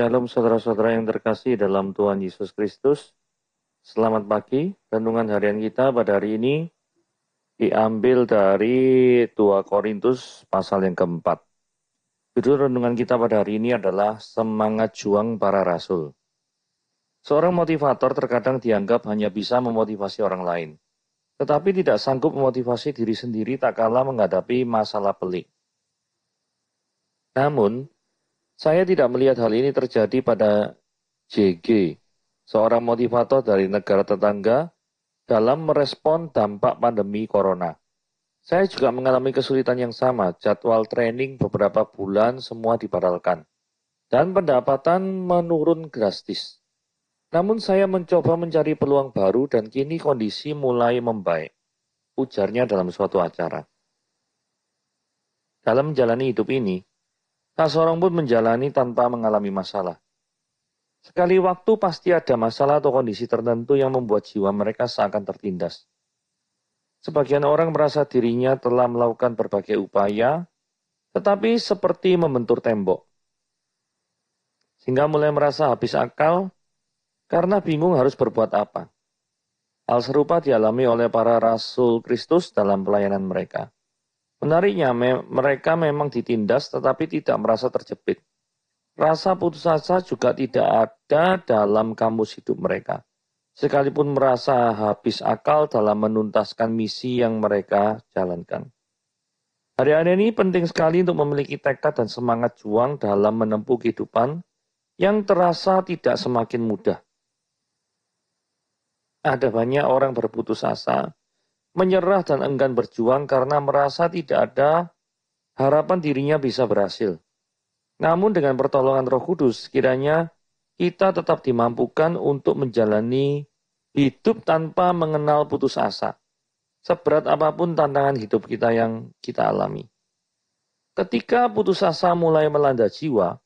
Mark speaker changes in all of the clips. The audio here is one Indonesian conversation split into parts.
Speaker 1: Shalom saudara-saudara yang terkasih dalam Tuhan Yesus Kristus. Selamat pagi. Renungan harian kita pada hari ini diambil dari 2 Korintus pasal yang keempat. Judul renungan kita pada hari ini adalah Semangat Juang Para Rasul. Seorang motivator terkadang dianggap hanya bisa memotivasi orang lain, tetapi tidak sanggup memotivasi diri sendiri tak kala menghadapi masalah pelik. Namun, saya tidak melihat hal ini terjadi pada JG, seorang motivator dari negara tetangga dalam merespon dampak pandemi corona. Saya juga mengalami kesulitan yang sama, jadwal training beberapa bulan semua dibatalkan, dan pendapatan menurun drastis. Namun saya mencoba mencari peluang baru dan kini kondisi mulai membaik, ujarnya dalam suatu acara. Dalam menjalani hidup ini, tak seorang pun menjalani tanpa mengalami masalah. Sekali waktu pasti ada masalah atau kondisi tertentu yang membuat jiwa mereka seakan tertindas. Sebagian orang merasa dirinya telah melakukan berbagai upaya, tetapi seperti membentur tembok. Sehingga mulai merasa habis akal karena bingung harus berbuat apa. Hal serupa dialami oleh para rasul Kristus dalam pelayanan mereka. Menariknya, mereka memang ditindas tetapi tidak merasa terjepit. Rasa putus asa juga tidak ada dalam kamus hidup mereka. Sekalipun merasa habis akal dalam menuntaskan misi yang mereka jalankan. Hari-hari ini penting sekali untuk memiliki tekad dan semangat juang dalam menempuh kehidupan yang terasa tidak semakin mudah. Ada banyak orang berputus asa, menyerah dan enggan berjuang karena merasa tidak ada harapan dirinya bisa berhasil. Namun dengan pertolongan Roh Kudus, kiranya kita tetap dimampukan untuk menjalani hidup tanpa mengenal putus asa. Seberat apapun tantangan hidup kita yang kita alami. Ketika putus asa mulai melanda jiwa,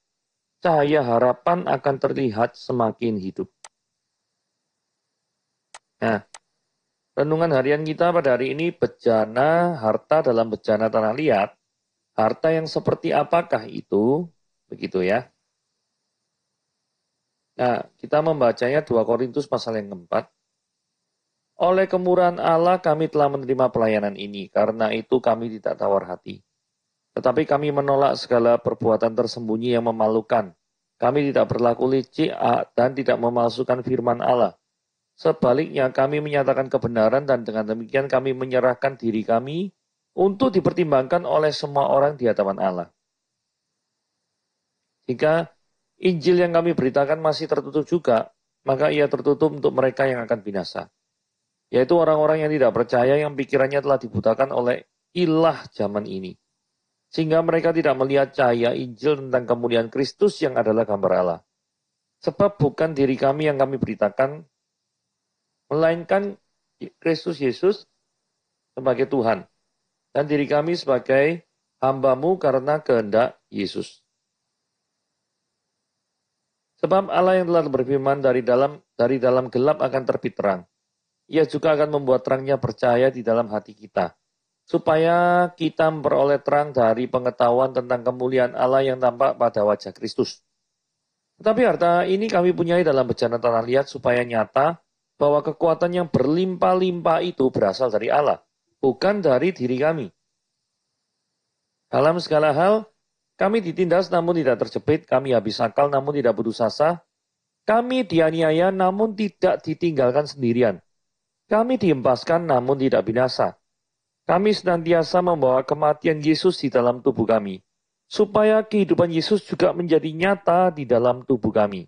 Speaker 1: cahaya harapan akan terlihat semakin hidup. Nah, renungan harian kita pada hari ini, bejana harta dalam bejana tanah liat. Harta yang seperti apakah itu? Begitu ya. Nah, kita membacanya 2 Korintus pasal yang keempat. Oleh kemurahan Allah kami telah menerima pelayanan ini, karena itu kami tidak tawar hati. Tetapi kami menolak segala perbuatan tersembunyi yang memalukan. Kami tidak berlaku licik dan tidak memalsukan firman Allah. Sebaliknya kami menyatakan kebenaran dan dengan demikian kami menyerahkan diri kami untuk dipertimbangkan oleh semua orang di hadapan Allah. Jika Injil yang kami beritakan masih tertutup juga, maka ia tertutup untuk mereka yang akan binasa. Yaitu orang-orang yang tidak percaya yang pikirannya telah dibutakan oleh ilah zaman ini. Sehingga mereka tidak melihat cahaya Injil tentang kemuliaan Kristus yang adalah gambar Allah. Sebab bukan diri kami yang kami beritakan, melainkan Kristus Yesus sebagai Tuhan, dan diri kami sebagai hamba-Mu karena kehendak Yesus. Sebab Allah yang telah berfirman dari dalam gelap akan terbit terang. Ia juga akan membuat terangnya percaya di dalam hati kita, supaya kita memperoleh terang dari pengetahuan tentang kemuliaan Allah yang tampak pada wajah Kristus. Tetapi harta ini kami punyai dalam bejana tanah liat supaya nyata bahwa kekuatan yang berlimpah-limpah itu berasal dari Allah, bukan dari diri kami. Dalam segala hal, kami ditindas namun tidak terjepit, kami habis akal namun tidak putus asa, kami dianiaya namun tidak ditinggalkan sendirian, kami dihempaskan namun tidak binasa. Kami senantiasa membawa kematian Yesus di dalam tubuh kami, supaya kehidupan Yesus juga menjadi nyata di dalam tubuh kami.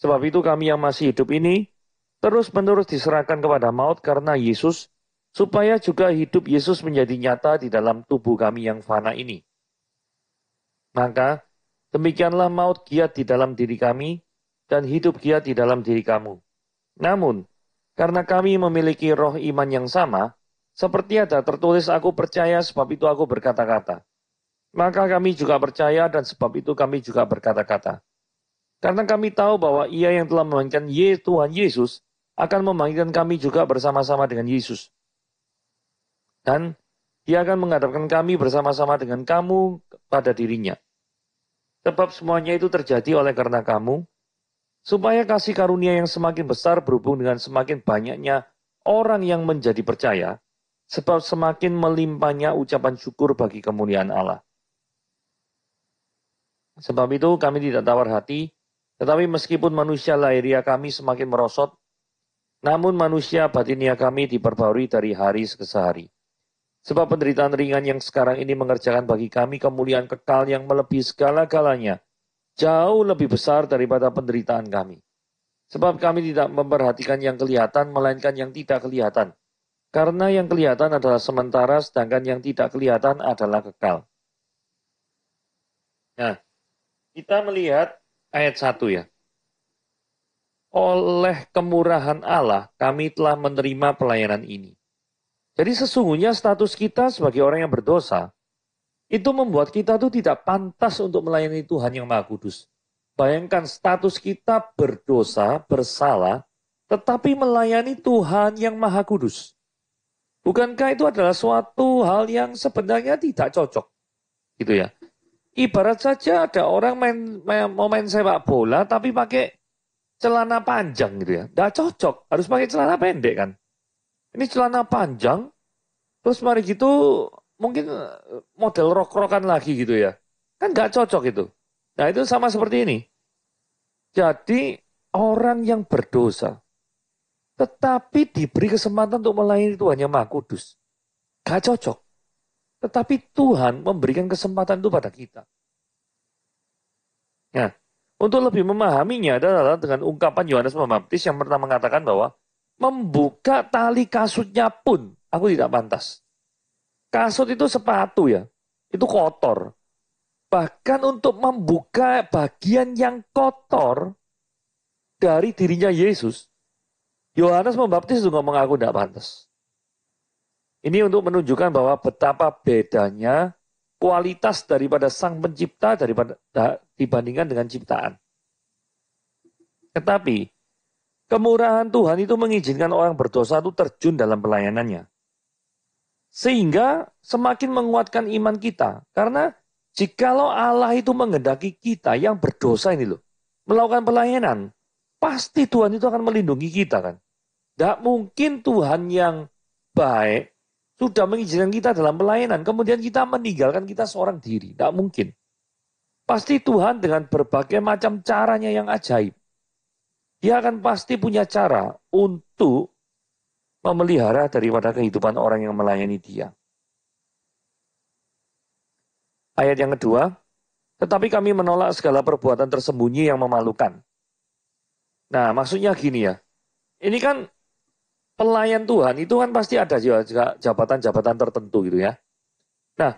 Speaker 1: Sebab itu kami yang masih hidup ini terus-menerus diserahkan kepada maut karena Yesus, supaya juga hidup Yesus menjadi nyata di dalam tubuh kami yang fana ini. Maka demikianlah maut giat di dalam diri kami dan hidup giat di dalam diri kamu. Namun, karena kami memiliki roh iman yang sama, seperti ada tertulis aku percaya sebab itu aku berkata-kata. Maka kami juga percaya dan sebab itu kami juga berkata-kata. Karena kami tahu bahwa ia yang telah memanggilkan Tuhan Yesus akan memanggilkan kami juga bersama-sama dengan Yesus. Dan dia akan menghadapkan kami bersama-sama dengan kamu pada dirinya. Sebab semuanya itu terjadi oleh karena kamu, supaya kasih karunia yang semakin besar berhubung dengan semakin banyaknya orang yang menjadi percaya, sebab semakin melimpahnya ucapan syukur bagi kemuliaan Allah. Sebab itu kami tidak tawar hati, tetapi meskipun manusia lahiriah kami semakin merosot, namun manusia batinia kami diperbarui dari hari ke hari. Sebab penderitaan ringan yang sekarang ini mengerjakan bagi kami kemuliaan kekal yang melebihi segala-galanya, jauh lebih besar daripada penderitaan kami. Sebab kami tidak memperhatikan yang kelihatan, melainkan yang tidak kelihatan. Karena yang kelihatan adalah sementara, sedangkan yang tidak kelihatan adalah kekal. Nah, kita melihat ayat 1 ya. Oleh kemurahan Allah, kami telah menerima pelayanan ini. Jadi sesungguhnya status kita sebagai orang yang berdosa, itu membuat kita tuh tidak pantas untuk melayani Tuhan yang Maha Kudus. Bayangkan status kita berdosa, bersalah, tetapi melayani Tuhan yang Maha Kudus. Bukankah itu adalah suatu hal yang sebenarnya tidak cocok? Gitu ya. Ibarat saja ada orang mau main sepak bola tapi pakai celana panjang gitu ya. Tidak cocok, harus pakai celana pendek kan. Ini celana panjang, terus mari gitu mungkin model rok-rokan lagi gitu ya. Kan nggak cocok itu. Nah itu sama seperti ini. Jadi orang yang berdosa, tetapi diberi kesempatan untuk melayani Tuhan yang Maha Kudus. Gak cocok. Tetapi Tuhan memberikan kesempatan itu pada kita. Nah, untuk lebih memahaminya adalah dengan ungkapan Yohanes Pembaptis yang pernah mengatakan bahwa membuka tali kasutnya pun aku tidak pantas. Kasut itu sepatu ya, itu kotor. Bahkan untuk membuka bagian yang kotor dari dirinya Yesus, Yohanes Pembaptis juga mengaku tidak pantas. Ini untuk menunjukkan bahwa betapa bedanya kualitas daripada sang pencipta dibandingkan dengan ciptaan. Tetapi kemurahan Tuhan itu mengizinkan orang berdosa itu terjun dalam pelayanannya. Sehingga semakin menguatkan iman kita. Karena jikalau Allah itu menghendaki kita yang berdosa ini loh, melakukan pelayanan, pasti Tuhan itu akan melindungi kita kan. Tidak mungkin Tuhan yang baik sudah mengizinkan kita dalam pelayanan, kemudian kita meninggalkan kita seorang diri. Tidak mungkin. Pasti Tuhan dengan berbagai macam caranya yang ajaib. Dia akan pasti punya cara untuk memelihara daripada kehidupan orang yang melayani dia. Ayat yang kedua, tetapi kami menolak segala perbuatan tersembunyi yang memalukan. Nah, maksudnya gini ya. Ini kan pelayan Tuhan itu kan pasti ada juga jabatan-jabatan tertentu gitu ya. Nah,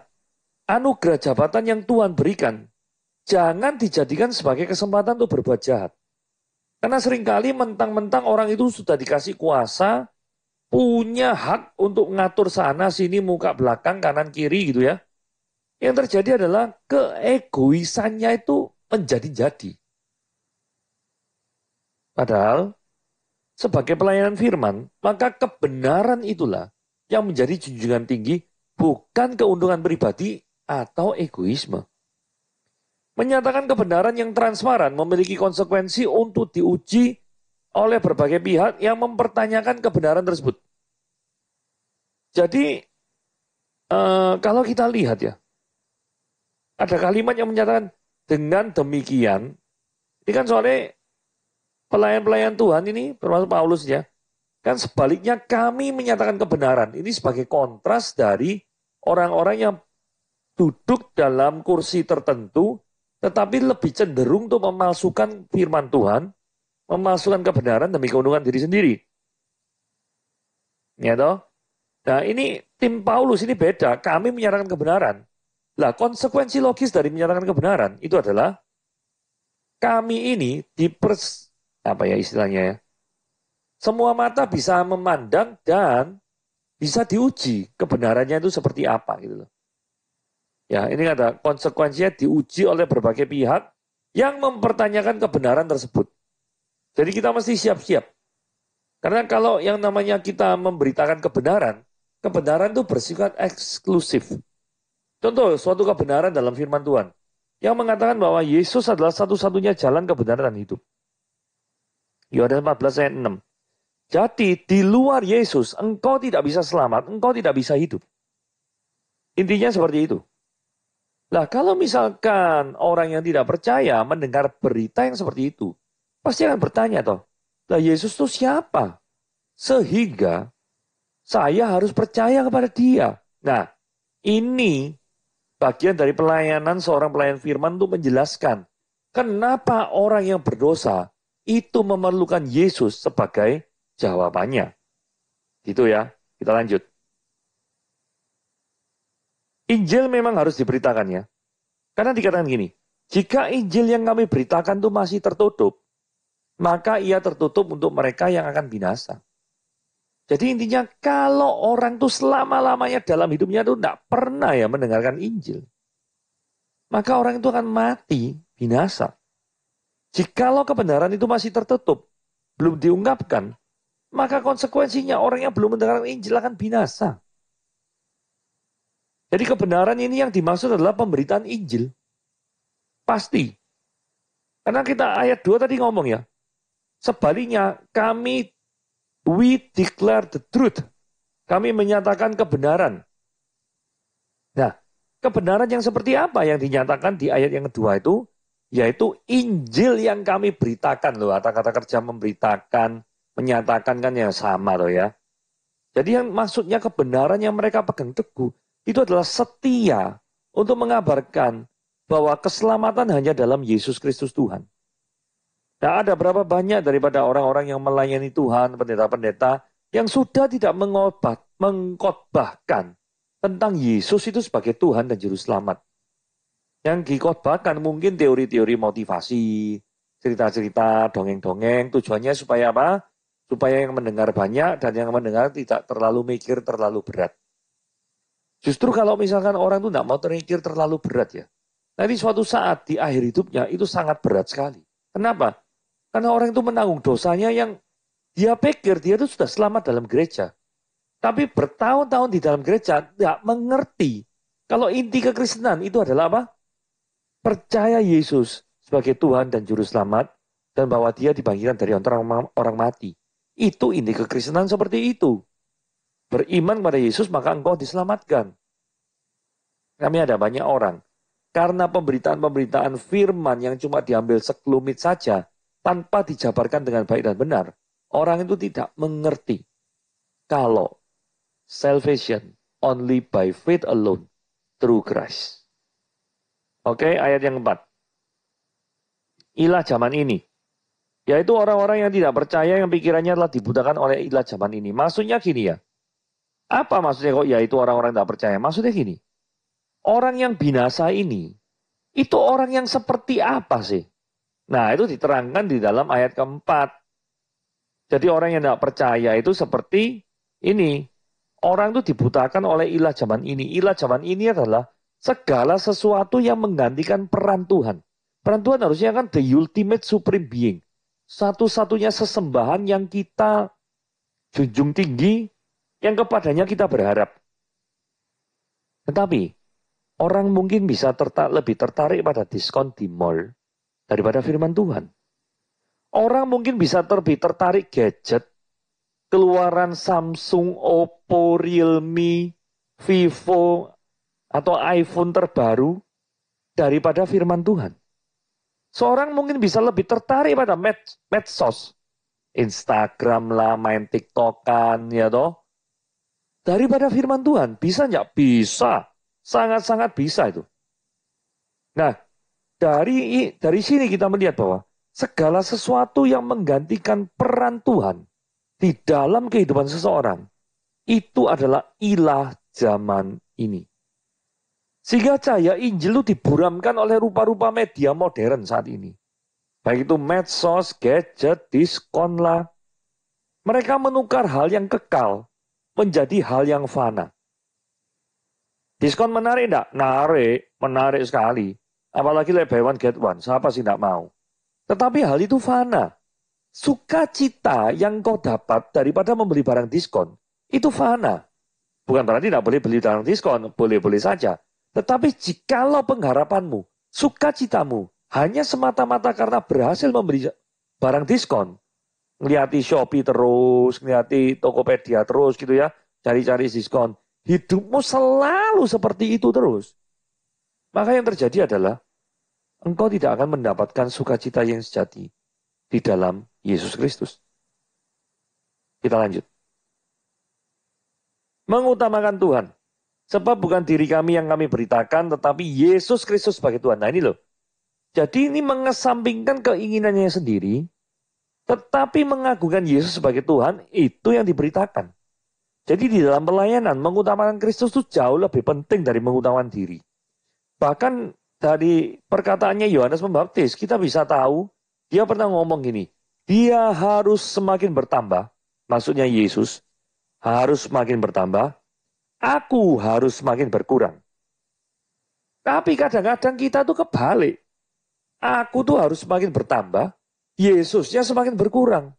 Speaker 1: anugerah jabatan yang Tuhan berikan jangan dijadikan sebagai kesempatan untuk berbuat jahat. Karena seringkali mentang-mentang orang itu sudah dikasih kuasa, punya hak untuk mengatur sana sini muka belakang kanan kiri gitu ya. Yang terjadi adalah keegoisannya itu menjadi-jadi. Padahal sebagai pelayanan firman, maka kebenaran itulah yang menjadi junjungan tinggi, bukan keuntungan pribadi atau egoisme. Menyatakan kebenaran yang transparan memiliki konsekuensi untuk diuji oleh berbagai pihak yang mempertanyakan kebenaran tersebut. Jadi, kalau kita lihat ya, ada kalimat yang menyatakan dengan demikian, ini kan soalnya pelayan-pelayan Tuhan ini, termasuk Paulus ya, kan sebaliknya kami menyatakan kebenaran. Ini sebagai kontras dari orang-orang yang duduk dalam kursi tertentu, tetapi lebih cenderung untuk memalsukan firman Tuhan, memalsukan kebenaran demi keuntungan diri sendiri. Ya toh? Nah ini tim Paulus ini beda, kami menyatakan kebenaran. Lah konsekuensi logis dari menyatakan kebenaran itu adalah kami ini apa ya istilahnya ya, semua mata bisa memandang dan bisa diuji kebenarannya itu seperti apa gitu loh. Ya, ini ada konsekuensinya diuji oleh berbagai pihak yang mempertanyakan kebenaran tersebut. Jadi kita mesti siap-siap. Karena kalau yang namanya kita memberitakan kebenaran, kebenaran itu bersifat eksklusif. Contoh, suatu kebenaran dalam firman Tuhan. yang mengatakan bahwa Yesus adalah satu-satunya jalan kebenaran dan hidup. Yohanes 14 ayat 6. Jadi di luar Yesus engkau tidak bisa selamat, engkau tidak bisa hidup. Intinya seperti itu. Nah, kalau misalkan orang yang tidak percaya mendengar berita yang seperti itu, pasti akan bertanya toh, lah Yesus itu siapa? Sehingga saya harus percaya kepada dia. Nah, ini bagian dari pelayanan seorang pelayan firman untuk menjelaskan kenapa orang yang berdosa itu memerlukan Yesus sebagai jawabannya. Gitu ya, kita lanjut. Injil memang harus diberitakan ya. Karena dikatakan gini, jika Injil yang kami beritakan itu masih tertutup, maka ia tertutup untuk mereka yang akan binasa. Jadi intinya kalau orang itu selama-lamanya dalam hidupnya itu tidak pernah ya mendengarkan Injil, maka orang itu akan mati, binasa. Jikalau kebenaran itu masih tertutup, belum diungkapkan, maka konsekuensinya orang yang belum mendengarkan Injil akan binasa. Jadi kebenaran ini yang dimaksud adalah pemberitaan Injil. Pasti. Karena kita ayat 2 tadi ngomong ya. Sebaliknya we declare the truth. Kami menyatakan kebenaran. Nah, kebenaran yang seperti apa yang dinyatakan di ayat yang kedua itu? Yaitu Injil yang kami beritakan loh. Kata-kata kerja memberitakan, menyatakan kan yang sama loh ya. Jadi yang maksudnya kebenaran yang mereka pegang teguh itu adalah setia untuk mengabarkan bahwa keselamatan hanya dalam Yesus Kristus Tuhan. Nah, ada berapa banyak daripada orang-orang yang melayani Tuhan, pendeta-pendeta, yang sudah tidak mengkhotbahkan tentang Yesus itu sebagai Tuhan dan Juru Selamat. Yang dikhotbahkan mungkin teori-teori motivasi, cerita-cerita, dongeng-dongeng, tujuannya supaya apa? Supaya yang mendengar banyak dan yang mendengar tidak terlalu mikir terlalu berat. Justru kalau misalkan orang itu tidak mau terpikir terlalu berat ya. Nanti suatu saat di akhir hidupnya itu sangat berat sekali. Kenapa? Karena orang itu menanggung dosanya yang dia pikir dia itu sudah selamat dalam gereja. Tapi bertahun-tahun di dalam gereja tidak mengerti kalau inti kekristenan itu adalah apa? Percaya Yesus sebagai Tuhan dan Juru Selamat dan bahwa dia dibangkitkan dari orang mati. Itu inti kekristenan seperti itu. Beriman pada Yesus maka engkau diselamatkan. Kami ada banyak orang. Karena pemberitaan-pemberitaan firman yang cuma diambil sekelumit saja, tanpa dijabarkan dengan baik dan benar, orang itu tidak mengerti. Kalau salvation only by faith alone, through Christ. Oke, ayat yang keempat. Ilah zaman ini. Yaitu orang-orang yang tidak percaya yang pikirannya telah dibutakan oleh ilah zaman ini. Maksudnya gini ya. Apa maksudnya kok yaitu orang-orang tidak percaya? Maksudnya gini. Orang yang binasa ini, itu orang yang seperti apa sih? Nah, itu diterangkan di dalam ayat keempat. Jadi orang yang tidak percaya itu seperti ini. Orang itu dibutakan oleh ilah zaman ini. Ilah zaman ini adalah segala sesuatu yang menggantikan peran Tuhan. Peran Tuhan harusnya kan the ultimate supreme being. Satu-satunya sesembahan yang kita junjung tinggi, yang kepadanya kita berharap. Tetapi, orang mungkin bisa lebih tertarik pada diskon di mall daripada firman Tuhan. Orang mungkin bisa lebih tertarik gadget, keluaran Samsung, Oppo, Realme, Vivo, atau iPhone terbaru daripada firman Tuhan. Seorang mungkin bisa lebih tertarik pada medsos, Instagram lah, main TikTokan, ya toh, daripada firman Tuhan. Bisa nggak? Bisa. Sangat-sangat bisa itu. Nah, dari sini kita melihat bahwa segala sesuatu yang menggantikan peran Tuhan di dalam kehidupan seseorang, itu adalah ilah zaman ini. Sehingga cahaya Injil itu diburamkan oleh rupa-rupa media modern saat ini. Baik itu medsos, gadget, diskon lah. Mereka menukar hal yang kekal menjadi hal yang fana. Diskon menarik enggak? Menarik sekali. Apalagi buy one get one, siapa sih enggak mau? Tetapi hal itu fana. Sukacita yang kau dapat daripada membeli barang diskon, itu fana. Bukan berarti tidak boleh beli barang diskon, boleh-boleh saja. Tetapi jikalau pengharapanmu sukacitamu hanya semata-mata karena berhasil membeli barang diskon, ngeliati Shopee terus, ngeliati Tokopedia terus gitu ya, cari-cari diskon. Hidupmu selalu seperti itu terus. Maka yang terjadi adalah engkau tidak akan mendapatkan sukacita yang sejati di dalam Yesus Kristus. Kita lanjut. Mengutamakan Tuhan. Sebab bukan diri kami yang kami beritakan, tetapi Yesus Kristus sebagai Tuhan. Nah ini loh. Jadi ini mengesampingkan keinginannya sendiri, tetapi mengagungkan Yesus sebagai Tuhan, itu yang diberitakan. Jadi di dalam pelayanan, mengutamakan Kristus itu jauh lebih penting dari mengutamakan diri. Bahkan dari perkataannya Yohanes Pembaptis, kita bisa tahu, dia pernah ngomong gini, dia harus semakin bertambah, maksudnya Yesus harus semakin bertambah, aku harus semakin berkurang. Tapi kadang-kadang kita tuh kebalik. Aku tuh harus semakin bertambah, Yesusnya semakin berkurang.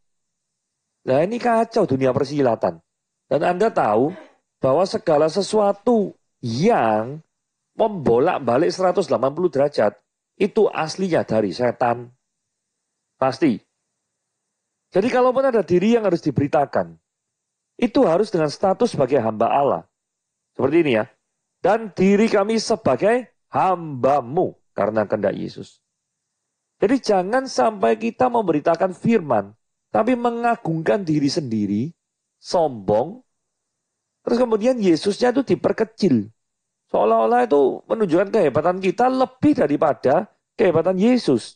Speaker 1: Nah ini kacau dunia persilatan. Dan Anda tahu bahwa segala sesuatu yang membolak-balik 180 derajat, itu aslinya dari setan. Pasti. Jadi kalaupun ada diri yang harus diberitakan, itu harus dengan status sebagai hamba Allah. Seperti ini ya. Dan diri kami sebagai hambamu karena kehendak Yesus. Jadi jangan sampai kita memberitakan firman, tapi mengagungkan diri sendiri, sombong, terus kemudian Yesusnya itu diperkecil. Seolah-olah itu menunjukkan kehebatan kita lebih daripada kehebatan Yesus.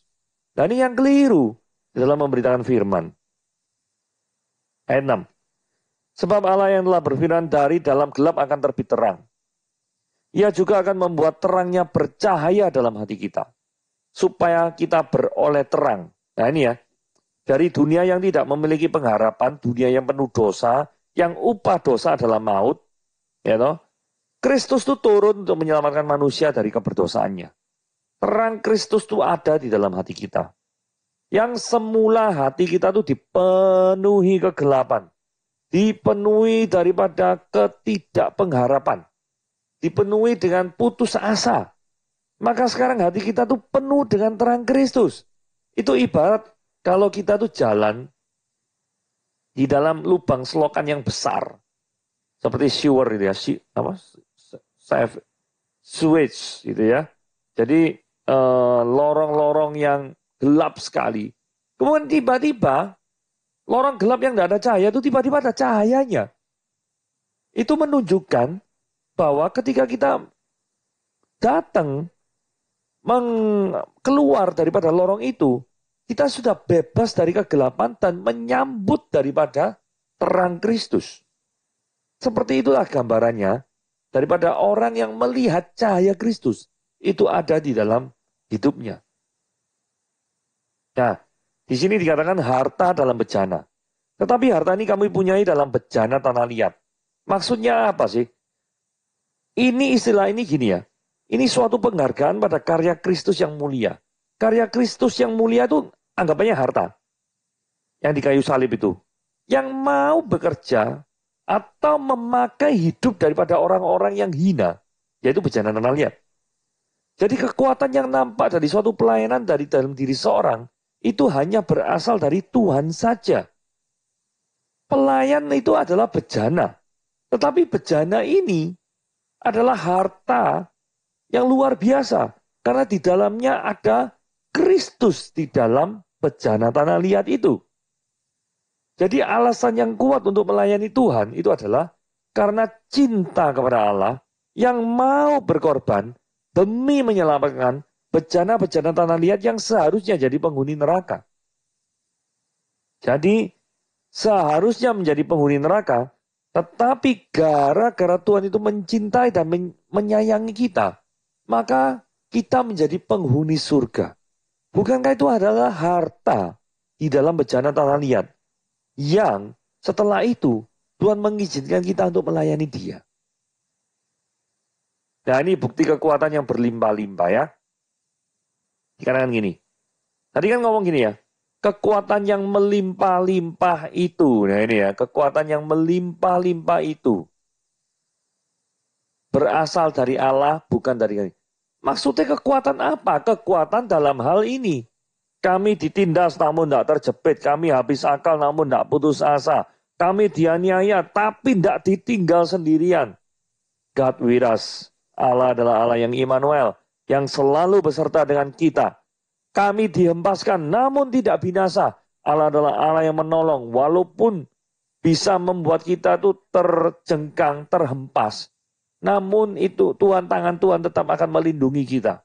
Speaker 1: Nah ini yang keliru dalam memberitakan firman. Ayat 6. Sebab Allah yang telah berfirman dari dalam gelap akan terbit terang. Ia juga akan membuat terangnya bercahaya dalam hati kita. Supaya kita beroleh terang. Nah ini ya, dari dunia yang tidak memiliki pengharapan, dunia yang penuh dosa, yang upah dosa adalah maut, ya toh, Kristus itu turun untuk menyelamatkan manusia dari keberdosaannya. Terang Kristus itu ada di dalam hati kita. Yang semula hati kita itu dipenuhi kegelapan, dipenuhi daripada ketidakpengharapan, dipenuhi dengan putus asa. Maka sekarang hati kita tuh penuh dengan terang Kristus. Itu ibarat kalau kita tuh jalan di dalam lubang selokan yang besar. Seperti sewer gitu ya. Sewage gitu ya. Jadi lorong-lorong yang gelap sekali. Kemudian tiba-tiba lorong gelap yang tidak ada cahaya itu tiba-tiba ada cahayanya. Itu menunjukkan bahwa ketika kita datang keluar daripada lorong itu, kita sudah bebas dari kegelapan dan menyambut daripada terang Kristus. Seperti itulah gambarannya daripada orang yang melihat cahaya Kristus. Itu ada di dalam hidupnya. Nah, di sini dikatakan harta dalam bejana. Tetapi harta ini kami punyai dalam bejana tanah liat. Maksudnya apa sih? Ini istilah ini gini ya. Ini suatu penghargaan pada karya Kristus yang mulia. Karya Kristus yang mulia itu anggapannya harta. Yang di kayu salib itu. Yang mau bekerja atau memakai hidup daripada orang-orang yang hina. Yaitu bejana tanah liat. Jadi kekuatan yang nampak dari suatu pelayanan dari dalam diri seorang. Itu hanya berasal dari Tuhan saja. Pelayan itu adalah bejana. Tetapi bejana ini adalah harta yang luar biasa. Karena di dalamnya ada Kristus di dalam bejana tanah liat itu. Jadi alasan yang kuat untuk melayani Tuhan itu adalah karena cinta kepada Allah yang mau berkorban demi menyelamatkan bejana-bejana tanah liat yang seharusnya jadi penghuni neraka. Jadi seharusnya menjadi penghuni neraka, tetapi gara-gara Tuhan itu mencintai dan menyayangi kita, maka kita menjadi penghuni surga. Bukankah itu adalah harta di dalam bejana tanah liat yang setelah itu Tuhan mengizinkan kita untuk melayani Dia. Nah ini bukti kekuatan yang berlimpah-limpah ya. Dikatakan gini. Tadi kan ngomong gini ya. Kekuatan yang melimpah-limpah itu. Nah ini ya. Kekuatan yang melimpah-limpah itu berasal dari Allah, bukan dari kami. Maksudnya kekuatan apa? Kekuatan dalam hal ini. Kami ditindas namun tidak terjepit. Kami habis akal namun tidak putus asa. Kami dianiaya tapi tidak ditinggal sendirian. God with us. Allah adalah Allah yang Immanuel. Yang selalu beserta dengan kita. Kami dihempaskan namun tidak binasa. Allah adalah Allah yang menolong. Walaupun bisa membuat kita tuh terjengkang, terhempas. Namun itu tangan Tuhan tetap akan melindungi kita.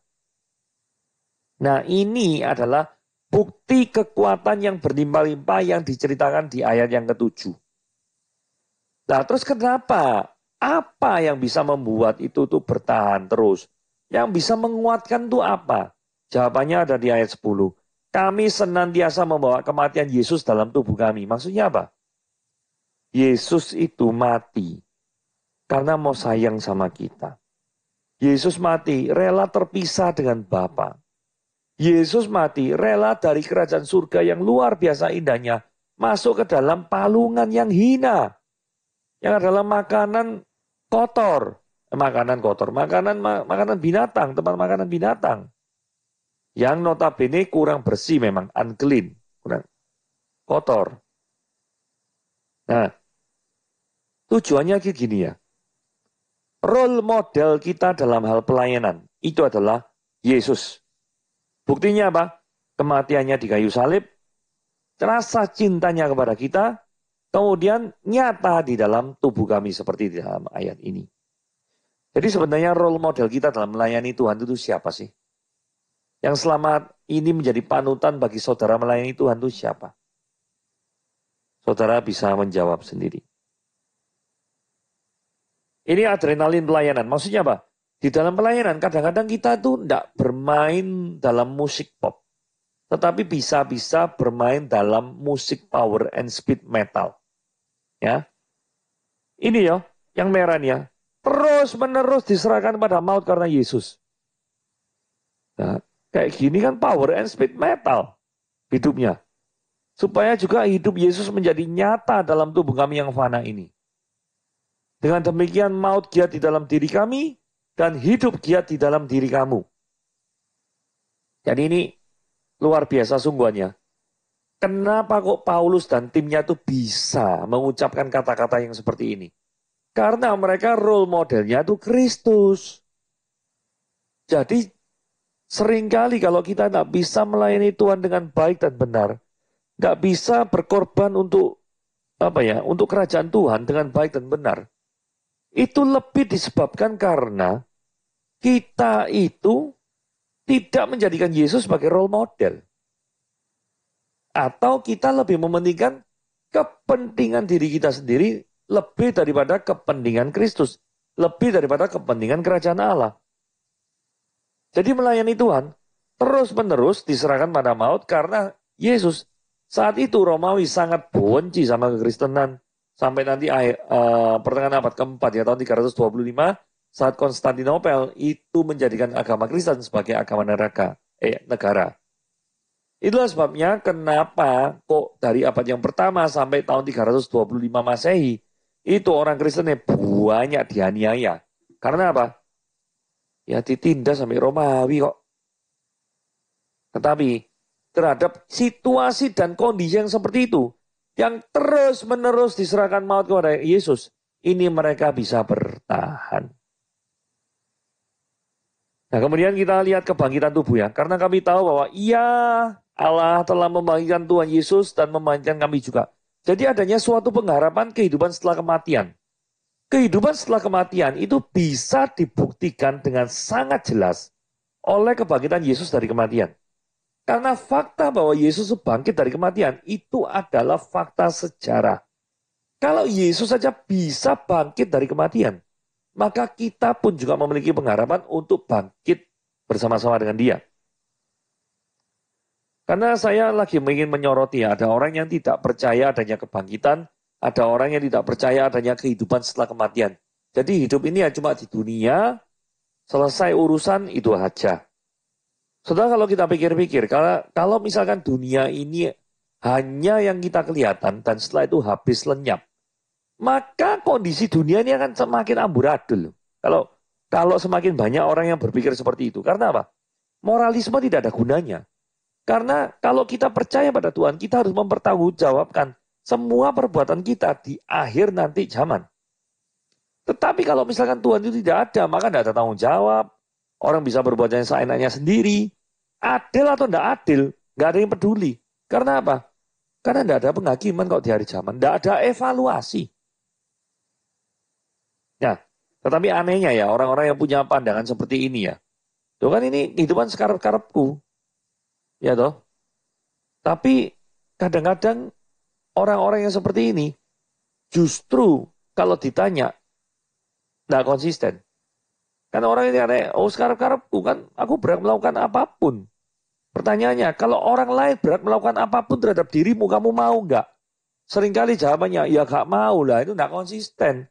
Speaker 1: Nah, ini adalah bukti kekuatan yang berlimpah-limpah yang diceritakan di ayat yang ke-7. Nah, terus kenapa? Apa yang bisa membuat itu tuh bertahan terus? Yang bisa menguatkan tuh apa? Jawabannya ada di ayat 10. Kami senantiasa membawa kematian Yesus dalam tubuh kami. Maksudnya apa? Yesus itu mati karena mau sayang sama kita. Yesus mati rela terpisah dengan Bapa. Yesus mati rela dari kerajaan surga yang luar biasa indahnya masuk ke dalam palungan yang hina. Yang adalah makanan kotor. Makanan binatang, tempat makanan binatang. Yang notabene kurang bersih memang, unclean, kurang kotor. Nah, tujuannya kayak gini ya. Role model kita dalam hal pelayanan itu adalah Yesus. Buktinya apa? Kematiannya di kayu salib, rasa cintanya kepada kita, kemudian nyata di dalam tubuh kami seperti di dalam ayat ini. Jadi sebenarnya role model kita dalam melayani Tuhan itu siapa sih? Yang selama ini menjadi panutan bagi saudara melayani Tuhan itu siapa? Saudara bisa menjawab sendiri. Ini adrenalin pelayanan. Maksudnya apa? Di dalam pelayanan kadang-kadang kita tuh tidak bermain dalam musik pop. Tetapi bisa-bisa bermain dalam musik power and speed metal. Ya, ini ya, yang merah nih ya. Terus menerus diserahkan pada maut karena Yesus. Nah, kayak gini kan power and speed metal hidupnya. Supaya juga hidup Yesus menjadi nyata dalam tubuh kami yang fana ini. Dengan demikian maut giat di dalam diri kami dan hidup giat di dalam diri kamu. Jadi ini luar biasa sungguhnya. Kenapa kok Paulus dan timnya tuh bisa mengucapkan kata-kata yang seperti ini? Karena mereka role modelnya tuh Kristus. Jadi seringkali kalau kita tidak bisa melayani Tuhan dengan baik dan benar, nggak bisa berkorban untuk untuk kerajaan Tuhan dengan baik dan benar, itu lebih disebabkan karena kita itu tidak menjadikan Yesus sebagai role model. Atau kita lebih mementingkan kepentingan diri kita sendiri lebih daripada kepentingan Kristus. Lebih daripada kepentingan kerajaan Allah. Jadi melayani Tuhan terus-menerus diserahkan pada maut karena Yesus. Saat itu Romawi sangat benci sama kekristenan. Sampai nanti pertengahan abad keempat ya tahun 325 saat Konstantinopel itu menjadikan agama Kristen sebagai agama negara. Itulah sebabnya kenapa kok dari abad yang pertama sampai tahun 325 Masehi itu orang Kristen banyak dianiaya. Karena apa? Ya ditindas sampai Romawi kok. Tetapi terhadap situasi dan kondisi yang seperti itu, yang terus-menerus diserahkan maut kepada Yesus, ini mereka bisa bertahan. Nah, kemudian kita lihat kebangkitan tubuh ya. Karena kami tahu bahwa Allah telah membangkitkan Tuhan Yesus dan membangkitkan kami juga. Jadi adanya suatu pengharapan kehidupan setelah kematian. Kehidupan setelah kematian itu bisa dibuktikan dengan sangat jelas oleh kebangkitan Yesus dari kematian. Karena fakta bahwa Yesus bangkit dari kematian itu adalah fakta sejarah. Kalau Yesus saja bisa bangkit dari kematian, maka kita pun juga memiliki pengharapan untuk bangkit bersama-sama dengan Dia. Karena saya lagi ingin menyoroti ya, ada orang yang tidak percaya adanya kebangkitan, ada orang yang tidak percaya adanya kehidupan setelah kematian. Jadi hidup ini ya cuma di dunia, selesai urusan itu aja. Saudara, kalau kita pikir-pikir, kalau misalkan dunia ini hanya yang kita kelihatan dan setelah itu habis lenyap, maka kondisi dunia ini akan semakin amburadul. kalau semakin banyak orang yang berpikir seperti itu. Karena apa? Moralisme tidak ada gunanya. Karena kalau kita percaya pada Tuhan, kita harus mempertanggungjawabkan semua perbuatan kita di akhir nanti zaman. Tetapi kalau misalkan Tuhan itu tidak ada, maka tidak ada tanggung jawab. Orang bisa berbuat yang seenaknya sendiri. Adil atau tidak adil, nggak ada yang peduli. Karena apa? Karena tidak ada penghakiman kok di hari zaman. Tidak ada evaluasi. Nah, tetapi anehnya ya, orang-orang yang punya pandangan seperti ini ya. Tuh kan ini kehidupan sekarep-karepku. Ya toh. Tapi kadang-kadang orang-orang yang seperti ini justru kalau ditanya tidak konsisten. Karena orang ini aneh, oh sekarep-karepku kan aku berhak melakukan apapun. Pertanyaannya, kalau orang lain berhak melakukan apapun terhadap dirimu, kamu mau nggak? Seringkali jawabannya, ya nggak mau lah, itu nggak konsisten.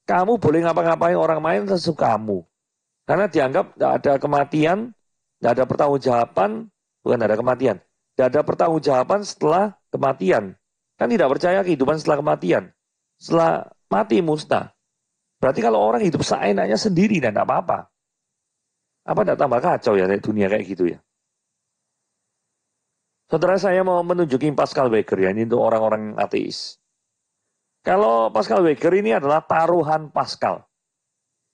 Speaker 1: Kamu boleh ngapa-ngapain orang lain sesukamu. Karena dianggap tidak ada kematian, tidak ada pertanggungjawaban, bukan ada kematian. Tidak ada pertanggungjawaban setelah kematian. Kan tidak percaya kehidupan setelah kematian. Setelah mati musnah. Berarti kalau orang hidup seenaknya sendiri dan tidak apa-apa. Apa tidak tambah kacau ya dunia kayak gitu ya. Saudara, saya mau menunjukin Pascal Weger ya, ini untuk orang-orang ateis. Kalau Pascal Weger ini adalah taruhan Pascal.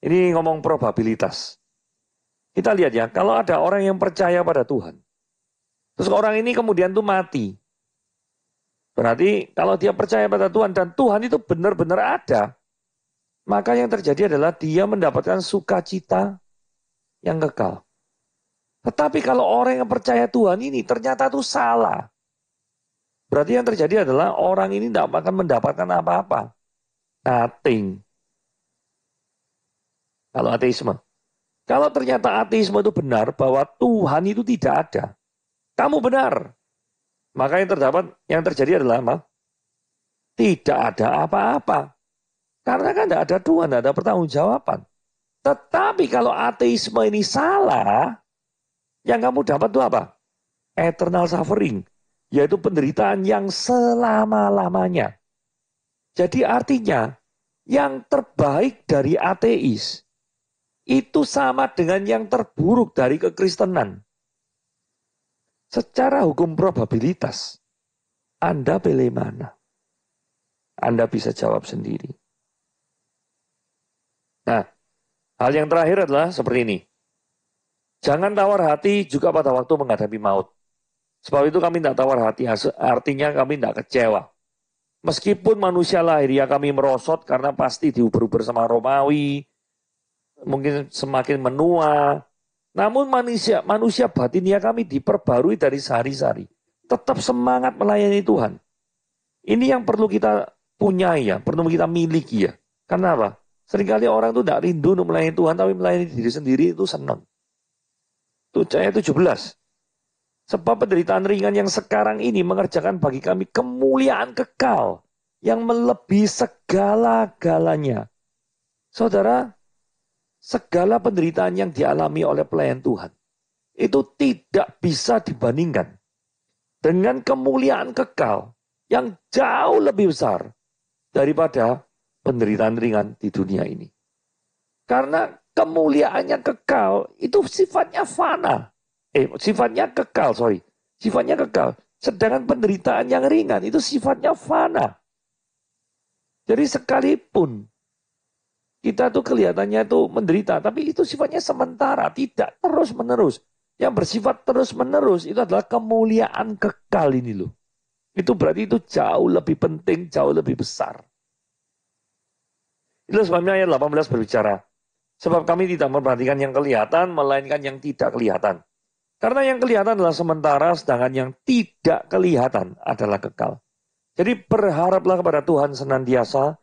Speaker 1: Ini ngomong probabilitas. Kita lihat ya, kalau ada orang yang percaya pada Tuhan. Terus orang ini kemudian tuh mati. Berarti kalau dia percaya pada Tuhan dan Tuhan itu benar-benar ada. Maka yang terjadi adalah dia mendapatkan sukacita yang kekal. Tetapi kalau orang yang percaya Tuhan ini ternyata itu salah. Berarti yang terjadi adalah orang ini tidak akan mendapatkan apa-apa. Nothing. Kalau ateisme. Kalau ternyata ateisme itu benar bahwa Tuhan itu tidak ada. Kamu benar. Maka yang terjadi adalah apa? Tidak ada apa-apa. Karena kan tidak ada Tuhan, tidak ada pertanggungjawaban. Tetapi kalau ateisme ini salah, yang kamu dapat itu apa? Eternal suffering. Yaitu penderitaan yang selama-lamanya. Jadi artinya, yang terbaik dari ateis, itu sama dengan yang terburuk dari kekristenan. Secara hukum probabilitas, Anda pilih mana? Anda bisa jawab sendiri. Nah, hal yang terakhir adalah seperti ini. Jangan tawar hati juga pada waktu menghadapi maut. Sebab itu kami tidak tawar hati, artinya kami tidak kecewa. Meskipun manusia lahiriah kami merosot karena pasti diuber-uber sama Romawi, mungkin semakin menua. Namun manusia batinnya kami diperbarui dari sehari-hari. Tetap semangat melayani Tuhan. Ini yang perlu kita punya ya, perlu kita miliki ya. Karena apa? Seringkali orang itu tidak rindu untuk melayani Tuhan, tapi melayani diri sendiri itu senang. Itu ayat 17. Sebab penderitaan ringan yang sekarang ini mengerjakan bagi kami kemuliaan kekal yang melebihi segala-galanya. Saudara, segala penderitaan yang dialami oleh pelayan Tuhan itu tidak bisa dibandingkan dengan kemuliaan kekal yang jauh lebih besar daripada penderitaan ringan di dunia ini. Karena kemuliaannya kekal itu sifatnya fana. Sifatnya kekal. Sedangkan penderitaan yang ringan itu sifatnya fana. Jadi sekalipun kita tuh kelihatannya tuh menderita, tapi itu sifatnya sementara, tidak terus-menerus. Yang bersifat terus-menerus itu adalah kemuliaan kekal ini loh. Itu berarti itu jauh lebih penting, jauh lebih besar. Itu sebabnya ayat 18 berbicara. Sebab kami tidak memperhatikan yang kelihatan, melainkan yang tidak kelihatan. Karena yang kelihatan adalah sementara, sedangkan yang tidak kelihatan adalah kekal. Jadi berharaplah kepada Tuhan senantiasa,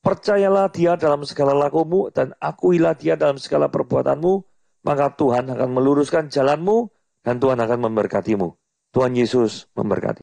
Speaker 1: percayalah Dia dalam segala lakumu, dan akuilah Dia dalam segala perbuatanmu, maka Tuhan akan meluruskan jalanmu, dan Tuhan akan memberkatimu. Tuhan Yesus memberkati.